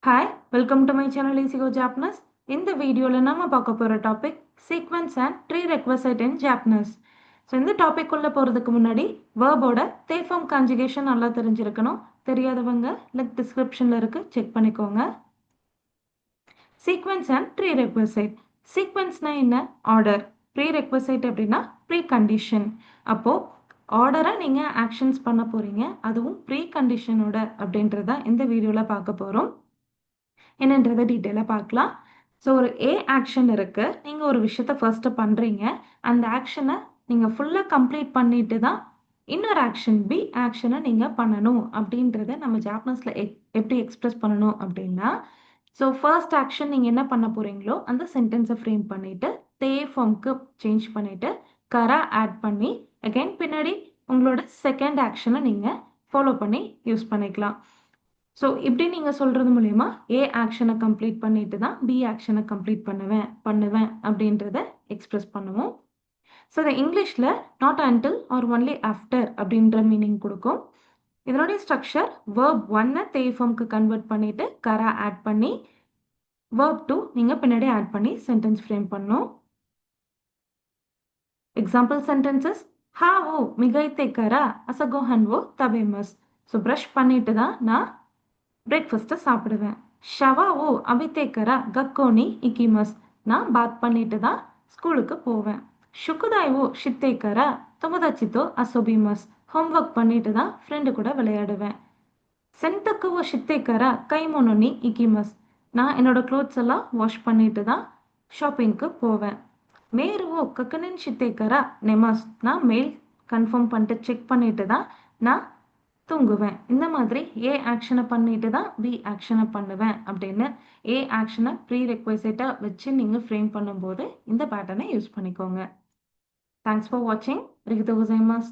Hi, welcome to my channel Easy Go Japanese. இந்த வீடியோல நாம பார்க்க போற topic sequence and prerequisite in Japanese. So இந்த டாபிக் உள்ள போறதுக்கு முன்னாடி வேர்போட தேஃபார்ம் கான்ஜுகேஷன் நல்லா தெரிஞ்சிருக்கணும். தெரியாதவங்க லிங்க் டிஸ்கிரிப்ஷன்ல இருக்கு, செக் பண்ணிக்கோங்க. Sequence and ப்ரீரெக்வசைட். சீக்வென்ஸ்னா என்ன? ஆர்டர். ப்ரீரெக்வசைட் அப்படின்னா ப்ரீ கண்டிஷன். அப்போ ஆர்டரை நீங்கள் ஆக்ஷன்ஸ் பண்ண போறீங்க, அதுவும் ப்ரீ கண்டிஷனோட அப்படின்றத இந்த வீடியோவில் பார்க்க போகிறோம். என்னன்றதை டீட்டெயிலாக பார்க்கலாம். ஸோ ஒரு ஏ ஆக்ஷன் இருக்குது, நீங்கள் ஒரு விஷயத்த ஃபர்ஸ்ட்டு பண்ணுறீங்க. அந்த ஆக்ஷனை நீங்கள் ஃபுல்லாக கம்ப்ளீட் பண்ணிட்டு தான் இன்னொரு ஆக்ஷன் பி ஆக்ஷனை நீங்கள் பண்ணணும் அப்படின்றத நம்ம ஜாப்பனீஸில் எப்படி எக்ஸ்பிரஸ் பண்ணணும் அப்படின்னா, ஸோ ஃபர்ஸ்ட் ஆக்ஷன் நீங்கள் என்ன பண்ண போகிறீங்களோ அந்த சென்டென்ஸை ஃப்ரேம் பண்ணிவிட்டு தே ஃபார்முக்கு சேஞ்ச் பண்ணிவிட்டு கரா ஆட் பண்ணி அகைன் பின்னாடி உங்களோட செகண்ட் ஆக்ஷனை நீங்கள் ஃபாலோ பண்ணி யூஸ் பண்ணிக்கலாம். ஸோ இப்படி நீங்கள் சொல்கிறது மூலயமா ஏ ஆக்ஷனை கம்ப்ளீட் பண்ணிட்டு தான் பி ஆக்ஷனை கம்ப்ளீட் பண்ணுவேன் அப்படின்றத எக்ஸ்பிரஸ் பண்ணுவோம். ஸோ இந்த இங்கிலீஷில் not until or only after அப்படின்ற மீனிங் கொடுக்கும். இதனுடைய ஸ்ட்ரக்சர் வேர்ப் ஒன்னை தேஃபார்முக்கு கன்வெர்ட் பண்ணிட்டு கரா ஆட் பண்ணி வேர்ப் டூ நீங்கள் பின்னாடி ஆட் பண்ணி சென்டென்ஸ் ஃப்ரேம் பண்ணணும். எக்ஸாம்பிள் சென்டென்சஸ்: ஹாவோ மிகைத்தே கரா அசகோஹன்வோ தபேமஸ். ஸோ ப்ரஷ் பண்ணிட்டு தான் நான் பிரேக்ஃபாஸ்ட்டை சாப்பிடுவேன். ஷவாவோ அபித்தேக்கரா கக்கோனி இக்கிமஸ். நான் பாத் பண்ணிட்டு தான் ஸ்கூலுக்கு போவேன். ஷுக்குதாய்வோ ஷித்தேக்கரா தொமதாச்சித்தோ அசோபிமஸ். ஹோம்ஒர்க் பண்ணிட்டு தான் ஃப்ரெண்டு கூட விளையாடுவேன். சென்டக்குவோ ஷித்தேக்கரா கைமோனோனி இக்கிமஸ். நான் என்னோட க்ளோத்ஸ் எல்லாம் வாஷ் பண்ணிட்டு தான் ஷாப்பிங்க்கு போவேன். மேருவோ கக்கனின் ஷித்தேக்கரா நெமஸ். நான் மெயில் கன்ஃபார்ம் பண்ணிட்டு செக் பண்ணிட்டு தான் நான் தூங்குவேன். இந்த மாதிரி ஏ ஆக்ஷனை பண்ணிட்டு தான் பி ஆக்ஷனை பண்ணுவேன் அப்படின்னு ஏ ஆக்ஷனை ப்ரீ ரெக்வசைட்டாக வச்சு நீங்கள் ஃப்ரேம் பண்ணும்போது இந்த பேட்டர்னை யூஸ் பண்ணிக்கோங்க. தேங்க்ஸ் ஃபார் வாட்சிங். ரிகிதோ கோசைமாஸ்.